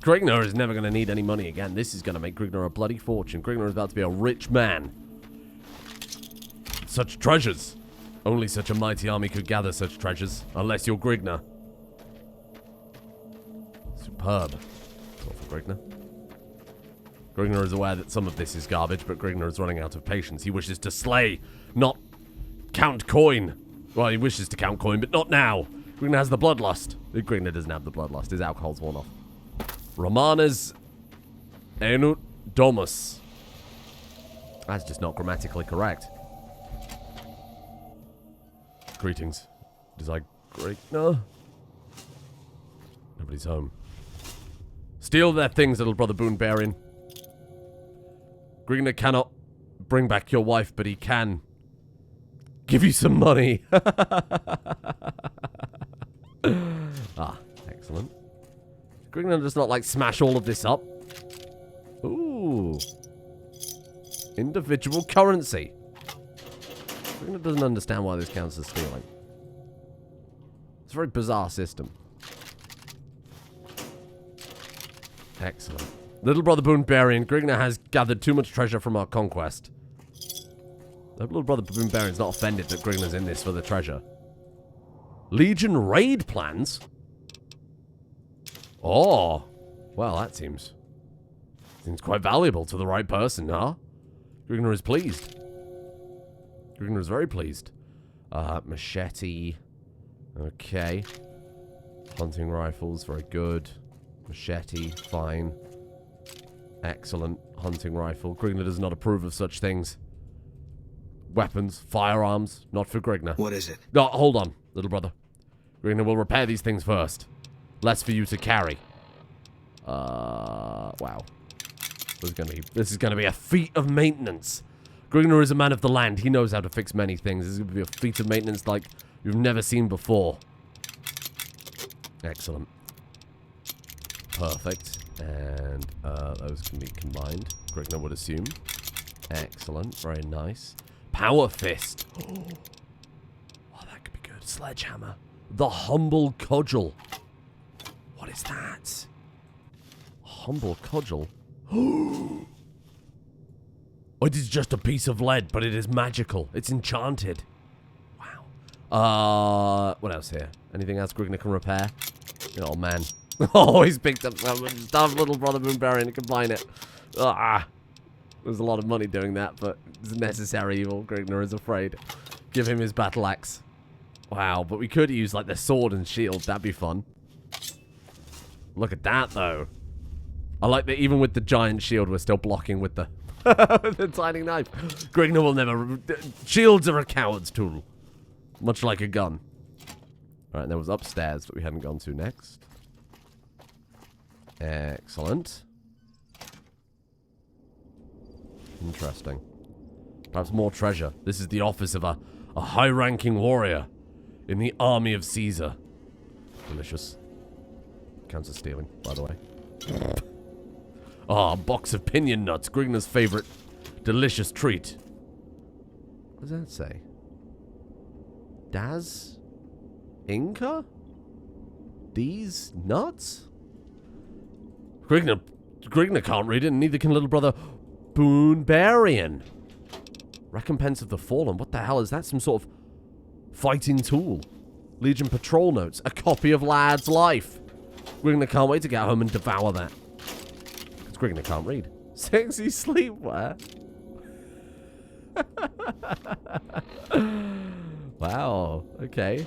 Grignr is never going to need any money again. This is going to make Grignr a bloody fortune. Grignr is about to be a rich man. Such treasures. Only such a mighty army could gather such treasures. Unless you're Grignr. Superb. That's all for Grignr. Grignr is aware that some of this is garbage, but Grignr is running out of patience. He wishes to slay, not count coin. Well, he wishes to count coin, but not now. Grignr has the bloodlust. Grignr doesn't have the bloodlust. His alcohol's worn off. Romanes Enut Domus. That's just not grammatically correct. Greetings. Does I Grignr? Nobody's home. Steal their things, little brother Barbarian. Grignr cannot bring back your wife, but he can give you some money. Ah, excellent. Grignr does not like smash all of this up. Ooh. Individual currency. Grignr doesn't understand why this counts as stealing. It's a very bizarre system. Excellent. Little brother Barbarian, Grignr has gathered too much treasure from our conquest. Little brother Barbarian's not offended that Grignr's in this for the treasure. Legion raid plans? Oh. Well, that seems quite valuable to the right person, huh? Grignr is pleased. Grignr is very pleased. Machete. Okay. Hunting rifles, very good. Machete, fine. Excellent. Hunting rifle. Grignr does not approve of such things. Weapons, firearms, not for Grignr. What is it? No, hold on, little brother. Grignr will repair these things first. Less for you to carry. Wow. This is gonna be a feat of maintenance. Grignr is a man of the land. He knows how to fix many things. This is gonna be a feat of maintenance like you've never seen before. Excellent. Perfect. And those can be combined. Grignr would assume. Excellent. Very nice. Power Fist. Oh, that could be good. Sledgehammer. The Humble Cudgel. What is that? Humble Cudgel? Oh, it is just a piece of lead, but it is magical. It's enchanted. Wow. What else here? Anything else Grignr can repair? Oh, man. Oh, he's picked up some stuff, little brother Barbarian, to combine it. Ah. There's a lot of money doing that, but it's necessary evil. Grignr is afraid. Give him his battle axe. Wow, but we could use, like, the sword and shield. That'd be fun. Look at that, though. I like that even with the giant shield, we're still blocking with the, the tiny knife. Grignr will never... Shields are a coward's tool. Much like a gun. Alright, there was upstairs that we hadn't gone to next. Excellent. Interesting. Perhaps more treasure. This is the office of a high-ranking warrior in the army of Caesar. Delicious. Counts as stealing, by the way. Ah, a box of pinion nuts. Grignr's favorite delicious treat. What does that say? Das Inca? These nuts? Grignr can't read it, and neither can little brother barbarian. Recompense of the Fallen. What the hell is that? Some sort of fighting tool. Legion patrol notes. A copy of Lad's Life. Grignr can't wait to get home and devour that. Because Grignr can't read. Sexy sleepwear. Wow. Okay.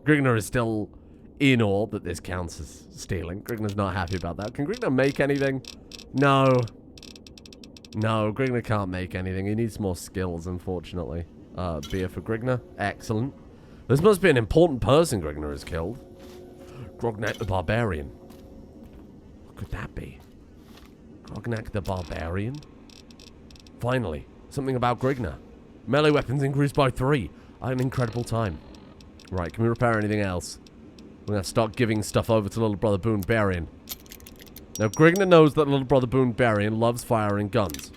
Grignr is still in awe that this counts as stealing. Grignr's not happy about that. Can Grignr make anything? No. No, Grignr can't make anything. He needs more skills, unfortunately. Beer for Grignr. Excellent. This must be an important person Grignr has killed. Grognak the Barbarian. What could that be? Grognak the Barbarian? Finally, something about Grignr. Melee weapons increased by 3. I had an incredible time. Right, can we repair anything else? We're going to start giving stuff over to little brother Barbarian. Now, Grignr knows that little brother Barbarian loves firing guns.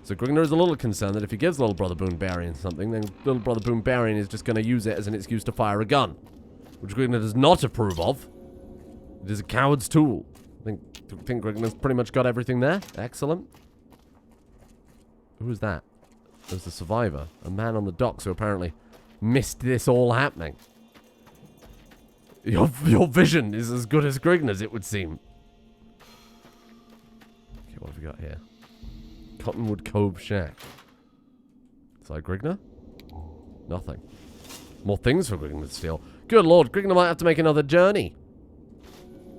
So Grignr is a little concerned that if he gives little brother Barbarian something, then little brother Barbarian is just going to use it as an excuse to fire a gun. Which Grignr does not approve of. It is a coward's tool. I think Grignr's pretty much got everything there. Excellent. Who is that? There's the survivor. A man on the docks who apparently missed this all happening. Your vision is as good as Grignr's, it would seem. Okay, what have we got here? Cottonwood Cove Shack. Is that Grignr? Nothing. More things for Grignr to steal. Good lord, Grignr might have to make another journey.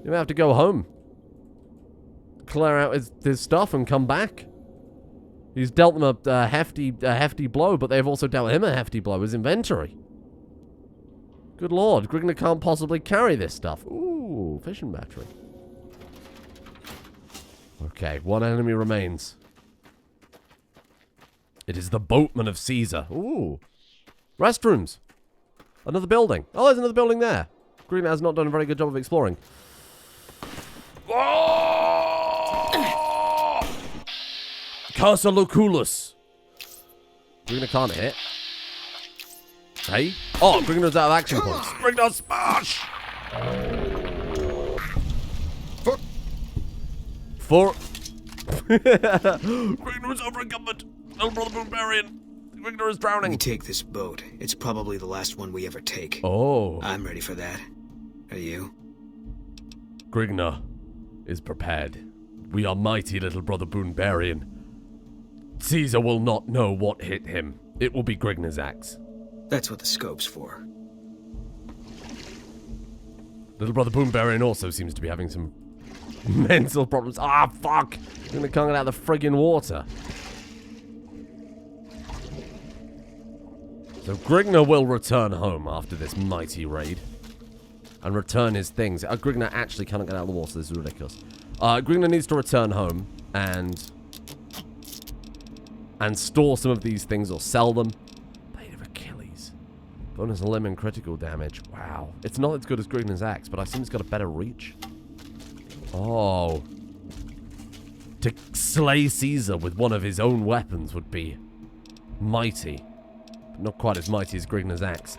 He might have to go home. Clear out his stuff and come back. He's dealt them a hefty blow, but they've also dealt him a hefty blow. His inventory. Good lord, Grignr can't possibly carry this stuff. Ooh, fishing battery. Okay, one enemy remains. It is the boatman of Caesar. Ooh. Restrooms. Another building. Oh, there's another building there. Grignr has not done a very good job of exploring. Oh! Casa Lucullus. Grignr can't hit. Hey? Oh, Grignr's out of action points. Grignr smash! For Grignr is over-encumbered. Little brother Barbarian. Grignr is drowning. We take this boat. It's probably the last one we ever take. Oh. I'm ready for that. Are you? Grignr is prepared. We are mighty, little brother Barbarian. Caesar will not know what hit him. It will be Grignr's axe. That's what the scope's for. Little brother Barbarian also seems to be having some mental problems. Ah, fuck! Grignr can't get out of the friggin' water. So Grignr will return home after this mighty raid. And return his things. Grignr actually cannot get out of the water. This is ridiculous. Grignr needs to return home and store some of these things or sell them. Blade of Achilles. Bonus limb and critical damage. Wow. It's not as good as Grignr's axe, but I assume it's got a better reach. Oh. To slay Caesar with one of his own weapons would be mighty. But not quite as mighty as Grignr's axe.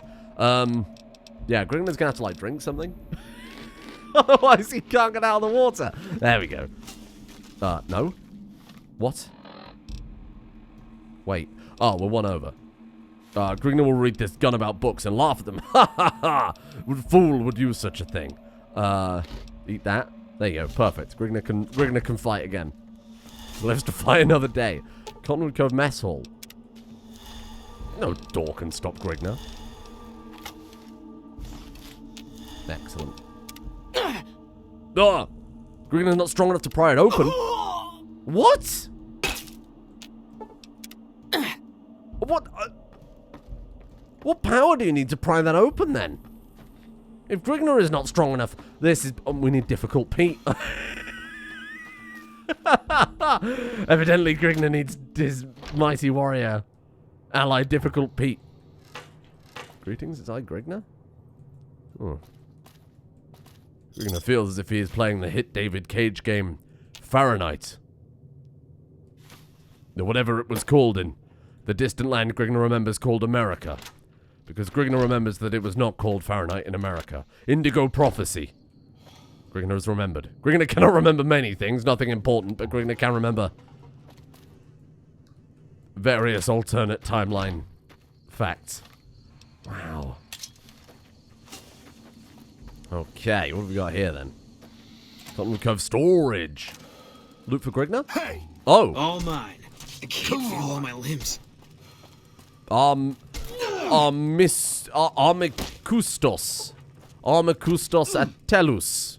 Yeah, Grignr's gonna have to, like, drink something. Otherwise, he can't get out of the water. There we go. No. What? Wait. Oh, we're one over. Grignr will read this gun about books and laugh at them. Ha ha ha! What fool would use such a thing? Eat that. There you go. Perfect. Grignr can fight again. Lives to fight another day. Cottonwood Cove Mess Hall. No door can stop Grignr. Excellent. Ah! Grignr's not strong enough to pry it open. What? What power do you need to pry that open, then? If Grignr is not strong enough, this is... we need Difficult Pete. Evidently, Grignr needs his mighty warrior ally, Difficult Pete. Greetings, is I Grignr? Oh. Grignr feels as if he is playing the hit David Cage game, Fahrenheit. Or whatever it was called in the distant land Grignr remembers called America. Because Grignr remembers that it was not called Fahrenheit in America. Indigo Prophecy. Grignr has remembered. Grignr cannot remember many things, nothing important, but Grignr can remember various alternate timeline facts. Wow. Okay, what have we got here then? Cottonwood Cove storage. Loot for Grignr? Hey! Oh! All mine. I can't feel all my limbs. Armikustos. Armikustos Atellus.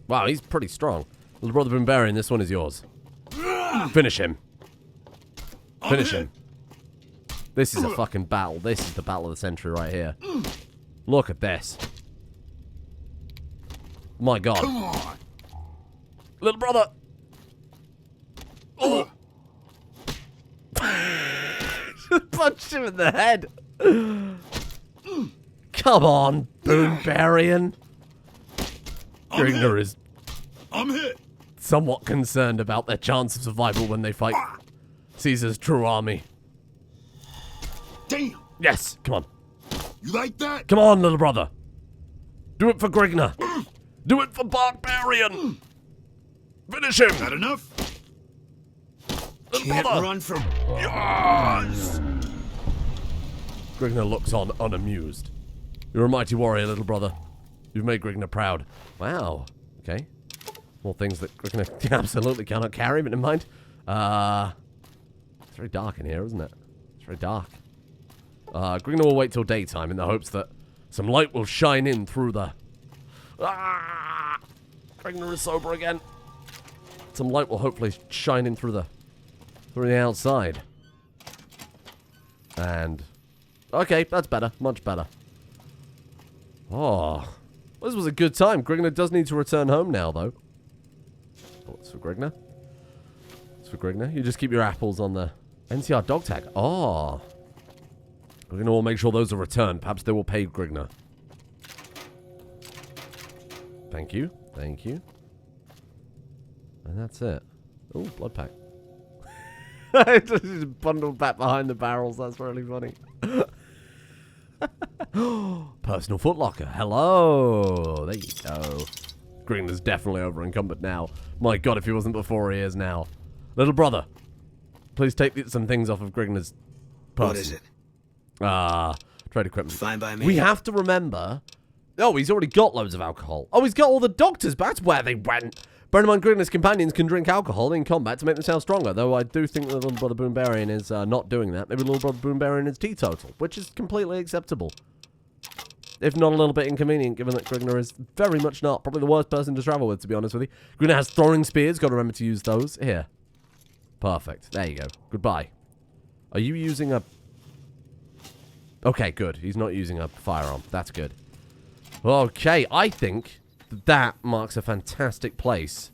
Wow, he's pretty strong. Little brother barbarian, this one is yours. Finish him. Finish him. This is a fucking battle. This is the battle of the century right here. Look at this. My god. Come on. Little brother. Oh. Just punched him in the head. Come on, barbarian. Grignr is I'm hit. somewhat concerned about their chance of survival when they fight Caesar's true army. Damn. Yes, come on. You like that? Come on, little brother. Do it for Grignr. Do it for barbarian. Finish him. That enough? Little Can't brother. run from... Yes! Grignr looks on unamused. You're a mighty warrior, little brother. You've made Grignr proud. Wow. Okay. More things that Grignr absolutely cannot carry, but never mind. It's very dark in here, isn't it? It's very dark. Grignr will wait till daytime in the hopes that some light will shine in through the... Grignr is sober again. Some light will hopefully shine in through the outside. And... okay, that's better. Much better. Oh. This was a good time. Grignr does need to return home now, though. What's for Grignr? What's for Grignr? You just keep your apples on the NCR dog tag. Oh. Grignr will make sure those are returned. Perhaps they will pay Grignr. Thank you. Thank you. And that's it. Oh, blood pack. Just bundled back behind the barrels. That's really funny. Personal footlocker. Hello. There you go. Grignr's definitely over encumbered now. My god, if he wasn't before, he is now. Little brother, please take some things off of Grignr's person. What is it? Trade equipment. Fine by me. We have to remember... oh, he's already got loads of alcohol. Oh, he's got all the doctors, but that's where they went. Bear in mind, Grignr's companions can drink alcohol in combat to make themselves stronger, though I do think that Little Brother Barbarian is not doing that. Maybe Little Brother Barbarian is teetotal, which is completely acceptable. If not a little bit inconvenient, given that Grignr is very much not. Probably the worst person to travel with, to be honest with you. Grignr has throwing spears. Got to remember to use those. Here. Perfect. There you go. Goodbye. Are you using a... okay, good. He's not using a firearm. That's good. Okay, I think that marks a fantastic place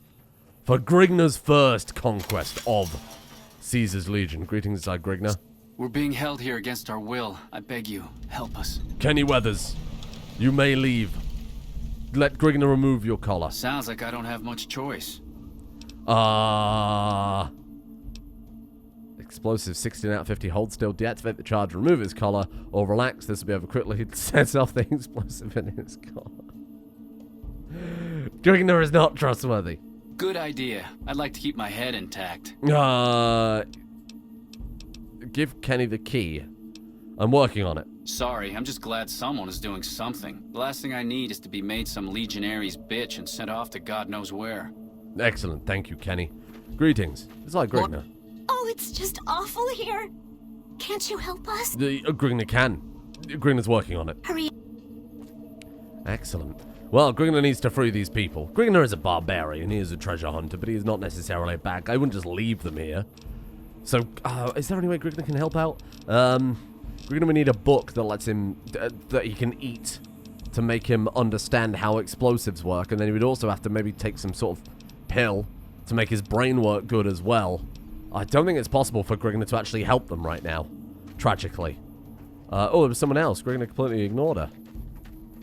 for Grignr's first conquest of Caesar's Legion. Greetings, inside Grignr. We're being held here against our will. I beg you, help us. Kenny Weathers, you may leave. Let Grignr remove your collar. Sounds like I don't have much choice. Explosive 16 out of 50. Hold still, deactivate the charge, remove his collar, or relax. This will be over quickly. Sets off the explosive in his collar. Grignr is not trustworthy. Good idea. I'd like to keep my head intact. Give Kenny the key. I'm working on it. Sorry, I'm just glad someone is doing something. The last thing I need is to be made some legionary's bitch and sent off to God knows where. Excellent, thank you, Kenny. Greetings. It's like Grignr. Oh, it's just awful here. Can't you help us? Grignr can. Grignr's working on it. Hurry. Excellent. Well, Grignr needs to free these people. Grignr is a barbarian. He is a treasure hunter, but he is not necessarily a bad guy. I wouldn't just leave them here. So, is there any way Grignr can help out? Grignr would need a book that lets him, that he can eat to make him understand how explosives work, and then he would also have to maybe take some sort of pill to make his brain work good as well. I don't think it's possible for Grignr to actually help them right now, tragically. Oh, there was someone else. Grignr completely ignored her.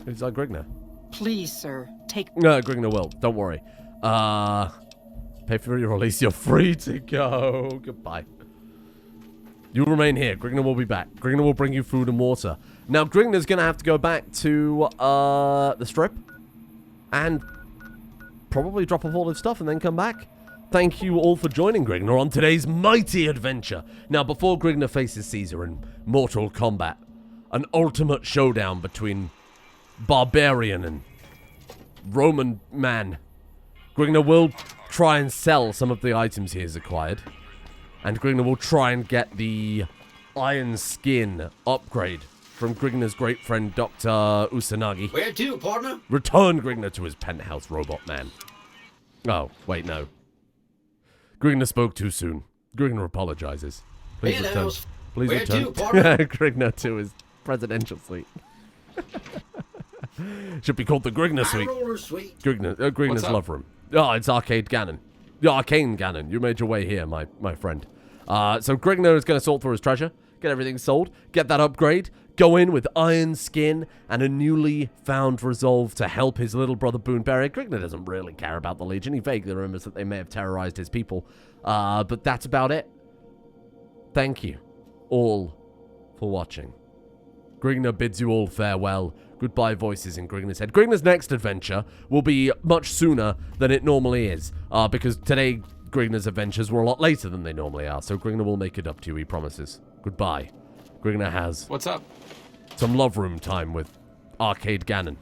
Is that Grignr? Please, sir, take... No, Grignr will. Don't worry. Pay for your release. You're free to go. Goodbye. You remain here. Grignr will be back. Grignr will bring you food and water. Now, Grignr's going to have to go back to the strip and probably drop off all his stuff and then come back. Thank you all for joining Grignr on today's mighty adventure. Now, before Grignr faces Caesar in mortal combat, an ultimate showdown between barbarian and Roman man, Grignr will try and sell some of the items he has acquired. And Grignr will try and get the iron skin upgrade from Grignr's great friend, Dr. Usanagi. Where to, partner? Return Grignr to his penthouse, robot man. Oh, wait, no. Grignr spoke too soon. Grignr apologizes. Please return. Please Where return to, partner? Grignr to his presidential suite. Should be called the Grignr suite. Grignr's love room. Oh, it's Arcade Ganon. Yeah, Arcane Ganon. You made your way here, my friend. So Grignr is going to sort through his treasure, get everything sold, get that upgrade, go in with iron skin and a newly found resolve to help his little brother Boonberry. Grignr doesn't really care about the Legion. He vaguely remembers that they may have terrorized his people. But that's about it. Thank you all for watching. Grignr bids you all farewell. Goodbye voices in Grignr's head. Grignr's next adventure will be much sooner than it normally is. Because today, Grignr's adventures were a lot later than they normally are. So Grignr will make it up to you, he promises. Goodbye. Grignr has... What's up? Some love room time with Arcade Ganon.